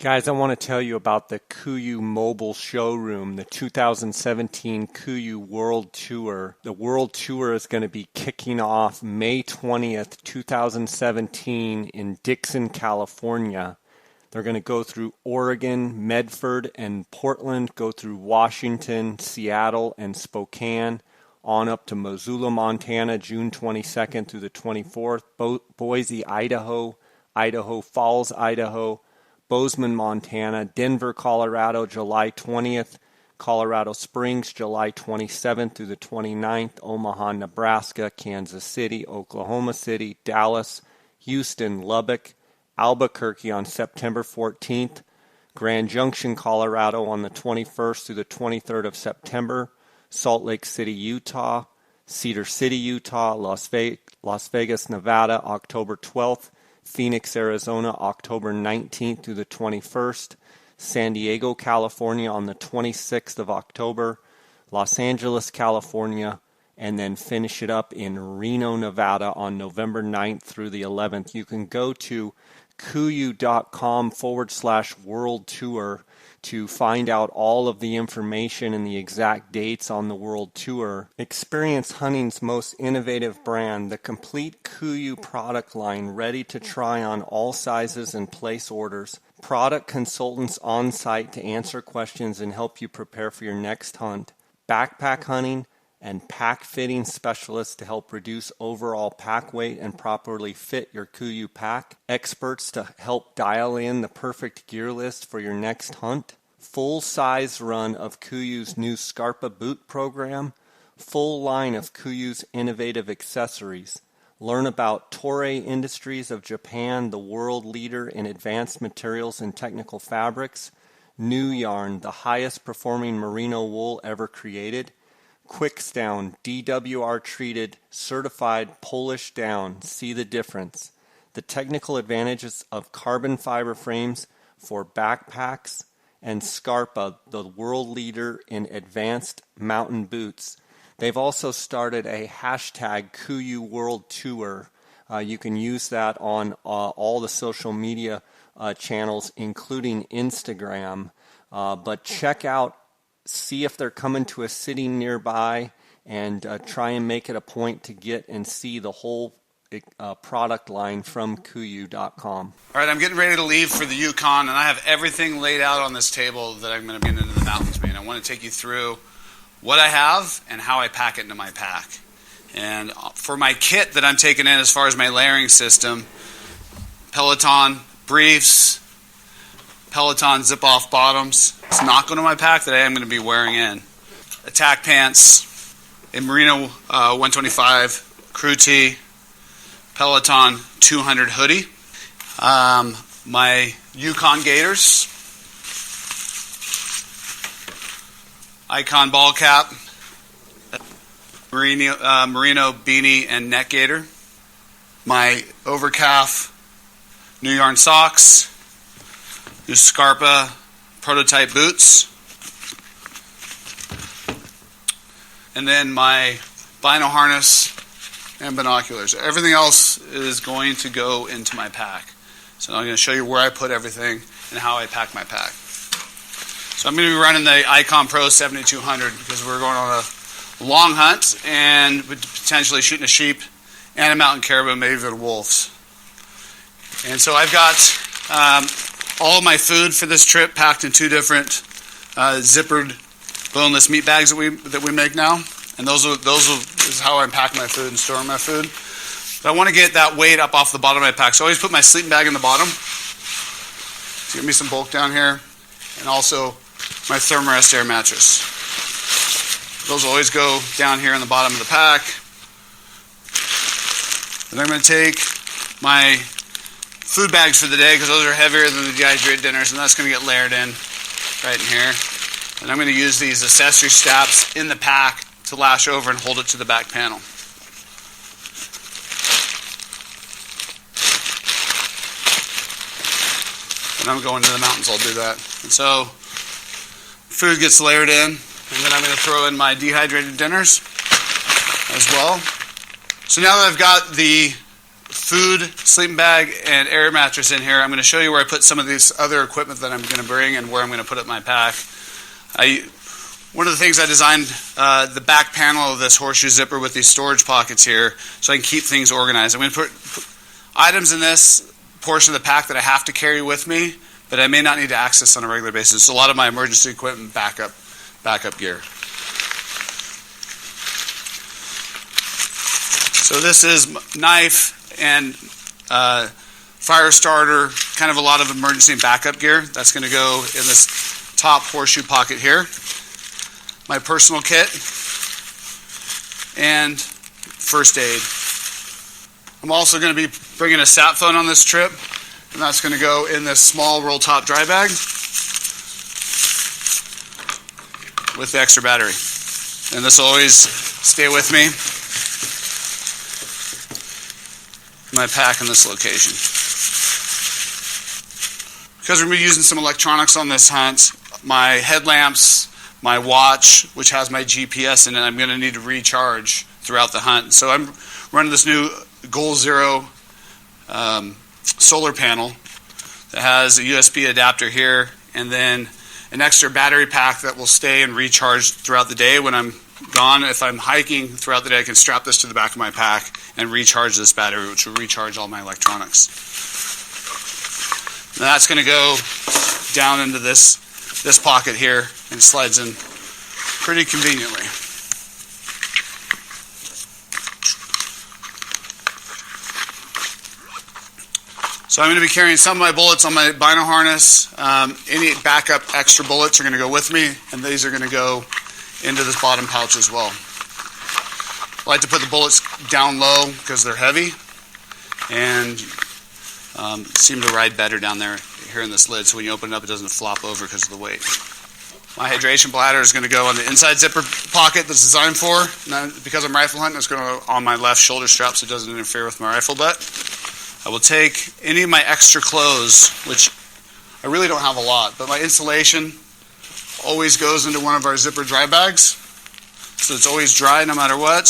Guys, I want to tell you about the KUIU Mobile Showroom, the 2017 KUIU World Tour. The World Tour is going to be kicking off May 20th, 2017 in Dixon, California. They're going to go through Oregon, Medford, and Portland, go through Washington, Seattle, and Spokane, on up to Missoula, Montana, June 22nd through the 24th, Boise, Idaho, Idaho Falls, Idaho, Bozeman, Montana, Denver, Colorado, July 20th, Colorado Springs, July 27th through the 29th, Omaha, Nebraska, Kansas City, Oklahoma City, Dallas, Houston, Lubbock, Albuquerque on September 14th, Grand Junction, Colorado on the 21st through the 23rd of September, Salt Lake City, Utah, Cedar City, Utah, Las Vegas, Nevada, October 12th, Phoenix, Arizona, October 19th through the 21st, San Diego, California on the 26th of October, Los Angeles, California, and then finish it up in Reno, Nevada on November 9th through the 11th. You can go to KUIU.com/world tour to find out all of the information and the exact dates on the World Tour. Experience hunting's most innovative brand, the complete KUIU product line, ready to try on all sizes and place orders. Product consultants on site to answer questions and help you prepare for your next hunt. Backpack hunting and pack fitting specialists to help reduce overall pack weight and properly fit your KUIU pack. Experts to help dial in the perfect gear list for your next hunt. Full size run of KUIU's new Scarpa boot program. Full line of KUIU's innovative accessories. Learn about Toray Industries of Japan, the world leader in advanced materials and technical fabrics. New Yarn, the highest performing merino wool ever created. Quicks Down, DWR treated, certified Polish down. See the difference. The technical advantages of carbon fiber frames for backpacks, and Scarpa, the world leader in advanced mountain boots. They've also started a hashtag KUIU World Tour. You can use that on all the social media channels, including Instagram. But check out, see if they're coming to a city nearby, and try and make it a point to get and see the whole product line from KUIU.com. All right, I'm getting ready to leave for the Yukon, and I have everything laid out on this table that I'm going to be into the mountains, man. I want to take you through what I have and how I pack it into my pack. And for my kit that I'm taking in as far as my layering system, Peloton briefs, Peloton zip-off bottoms. It's not going to my pack that I am going to be wearing in. Attack pants, a Merino 125 crew tee, Peloton 200 hoodie, my Yukon gaiters, Icon ball cap, merino beanie and neck gaiter, my overcalf New Yarn socks, new Scarpa prototype boots, and then my vinyl harness and binoculars. Everything else is going to go into my pack. So I'm going to show you where I put everything and how I pack my pack. So I'm going to be running the Icon Pro 7200 because we're going on a long hunt and potentially shooting a sheep and a mountain caribou, maybe even wolves. And so I've got all of my food for this trip packed in two different zippered boneless meat bags that we make now. And those is how I'm packing my food and storing my food. But I want to get that weight up off the bottom of my pack. So I always put my sleeping bag in the bottom to give me some bulk down here. And also my Thermarest air mattress. Those will always go down here in the bottom of the pack. Then I'm going to take my food bags for the day because those are heavier than the dehydrated dinners, and that's going to get layered in right in here. And I'm going to use these accessory straps in the pack to lash over and hold it to the back panel. When I'm going to the mountains, I'll do that. And so food gets layered in, and then I'm going to throw in my dehydrated dinners as well. So now that I've got the food, sleeping bag, and air mattress in here. I'm going to show you where I put some of this other equipment that I'm going to bring and where I'm going to put it in my pack. One of the things I designed, the back panel of this horseshoe zipper with these storage pockets here so I can keep things organized. I'm going to put items in this portion of the pack that I have to carry with me, but I may not need to access on a regular basis. So a lot of my emergency equipment backup gear. So this is knife and fire starter, kind of a lot of emergency and backup gear. That's going to go in this top horseshoe pocket here. My personal kit and first aid. I'm also going to be bringing a sat phone on this trip, and that's going to go in this small roll top dry bag with the extra battery. And this will always stay with me in my pack in this location. Because we're going to be using some electronics on this hunt, my headlamps, my watch, which has my GPS in it, I'm going to need to recharge throughout the hunt. So I'm running this new Goal Zero solar panel that has a USB adapter here and then an extra battery pack that will stay and recharge throughout the day when I'm gone. If I'm hiking throughout the day, I can strap this to the back of my pack and recharge this battery, which will recharge all my electronics. And that's going to go down into this pocket here and slides in pretty conveniently. So I'm going to be carrying some of my bullets on my bino harness. Any backup extra bullets are going to go with me, and these are going to go into this bottom pouch as well. I like to put the bullets down low because they're heavy and seem to ride better down there here in this lid, so when you open it up it doesn't flop over because of the weight. My hydration bladder is going to go on the inside zipper pocket that's designed for. Now, because I'm rifle hunting, it's going to go on my left shoulder strap so it doesn't interfere with my rifle butt. I will take any of my extra clothes, which I really don't have a lot, but my insulation always goes into one of our zipper dry bags, so it's always dry no matter what.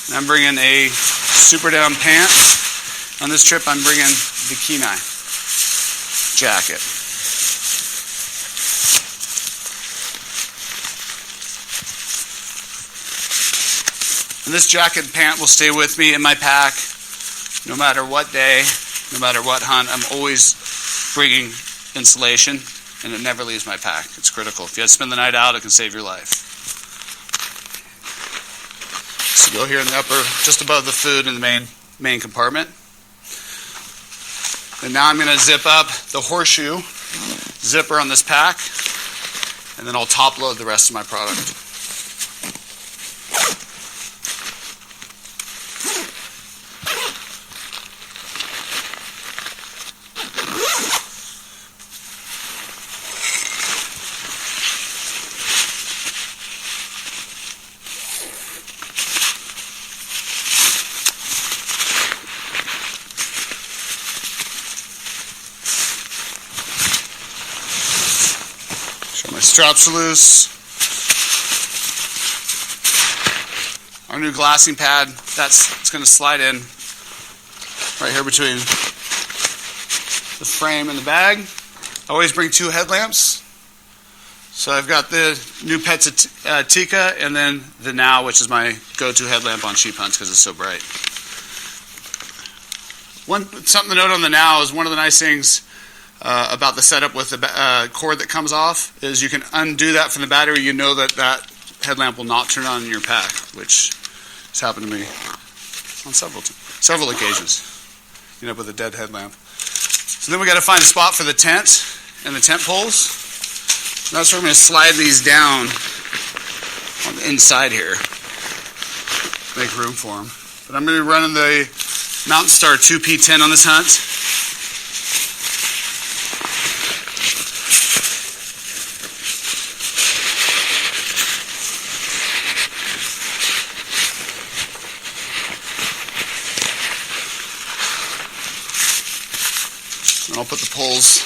And I'm bringing a super down pant. On this trip, I'm bringing the Kenai jacket. And this jacket and pant will stay with me in my pack no matter what day, no matter what hunt. I'm always bringing insulation, and it never leaves my pack. It's critical. If you have to spend the night out, it can save your life. So go here in the upper, just above the food in the main compartment. And now I'm going to zip up the horseshoe zipper on this pack, and then I'll top load the rest of my product. My straps are loose. Our new glassing pad, it's going to slide in right here between the frame and the bag. I always bring 2 headlamps. So I've got the new Tika and then the Now, which is my go-to headlamp on sheep hunts because it's so bright. Something to note on the Now is one of the nice things about the setup with the cord that comes off is you can undo that from the battery. You know that headlamp will not turn on in your pack, which has happened to me on several occasions. You end up with a dead headlamp. So then we got to find a spot for the tent and the tent poles. And that's where I'm going to slide these down on the inside here. Make room for them. But I'm going to be running the Mountain Star 2P10 on this hunt. I'll put the poles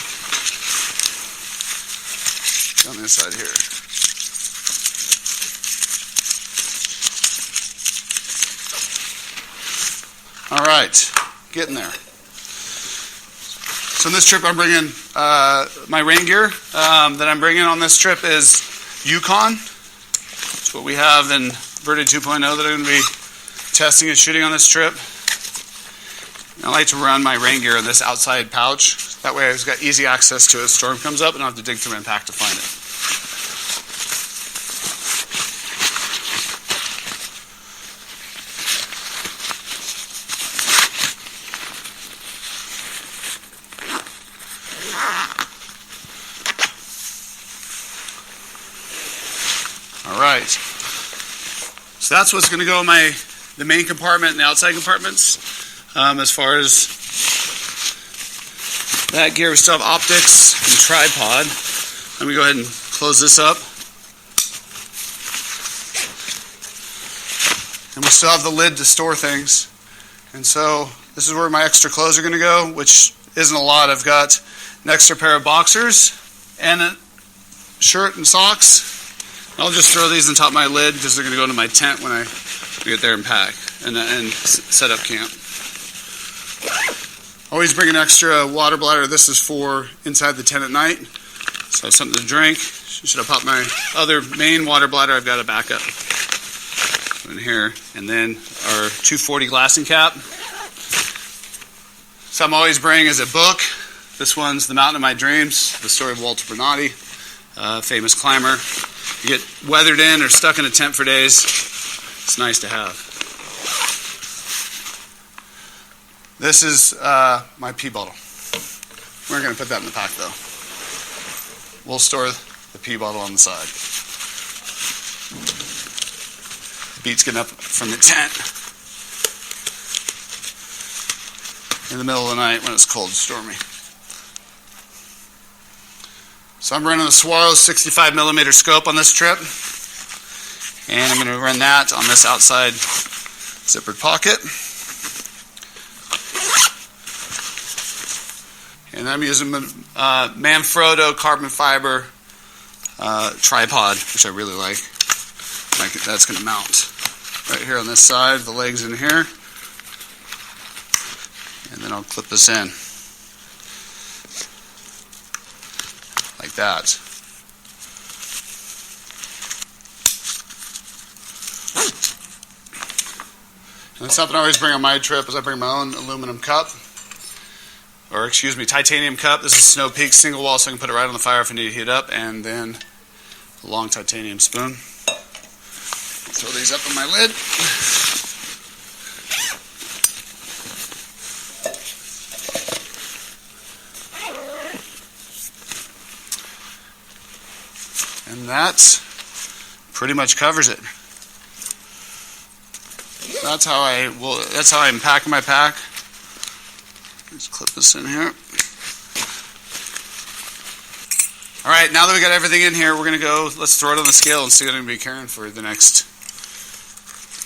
down the inside here. All right, getting there. So on this trip I'm bringing, my rain gear that I'm bringing on this trip is Yukon. It's what we have in Verdi 2.0 that I'm going to be testing and shooting on this trip. I like to run my rain gear in this outside pouch. That way I've got easy access to it. If a storm comes up, and I don't have to dig through my pack to find it. All right. So that's what's going to go in the main compartment and the outside compartments. As far as that gear, we still have optics and tripod. Let me go ahead and close this up. And we still have the lid to store things. And so this is where my extra clothes are going to go, which isn't a lot. I've got an extra pair of boxers and a shirt and socks. I'll just throw these on top of my lid because they're going to go into my tent when I get there and pack and set up camp. Always bring an extra water bladder. This is for inside the tent at night. So I have something to drink. Should I pop my other main water bladder? I've got a backup in here. And then our 240 glassing cap. So I'm always bringing is a book. This one's The Mountain of My Dreams, the story of Walter Bernardi, famous climber. You get weathered in or stuck in a tent for days. It's nice to have. This is my pee bottle. We're going to put that in the pack, though. We'll store the pee bottle on the side. Beats getting up from the tent in the middle of the night when it's cold and stormy. So I'm running the Swaro 65mm scope on this trip. And I'm going to run that on this outside zippered pocket. And I'm using Manfrotto carbon fiber tripod, which I really like. That's going to mount right here on this side, the legs in here. And then I'll clip this in like that. And something I always bring on my trip is I bring my own aluminum cup. Or excuse me, titanium cup. This is Snow Peak single wall, so I can put it right on the fire if I need to heat it up. And then a long titanium spoon. Throw these up on my lid. And that pretty much covers it. That's how I'm packing my pack. Let's clip this in here. All right, now that we got everything in here, we're going to go, let's throw it on the scale and see what I'm going to be carrying for the next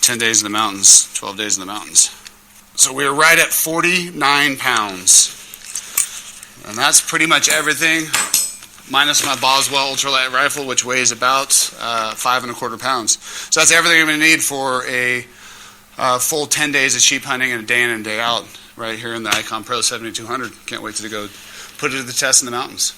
10 days in the mountains, 12 days in the mountains. So we're right at 49 pounds. And that's pretty much everything, minus my Boswell ultralight rifle, which weighs about 5¼ pounds. So that's everything I'm going to need for a full 10 days of sheep hunting and a day in and day out right here in the Icon Pro 7200. Can't wait to go put it to the test in the mountains.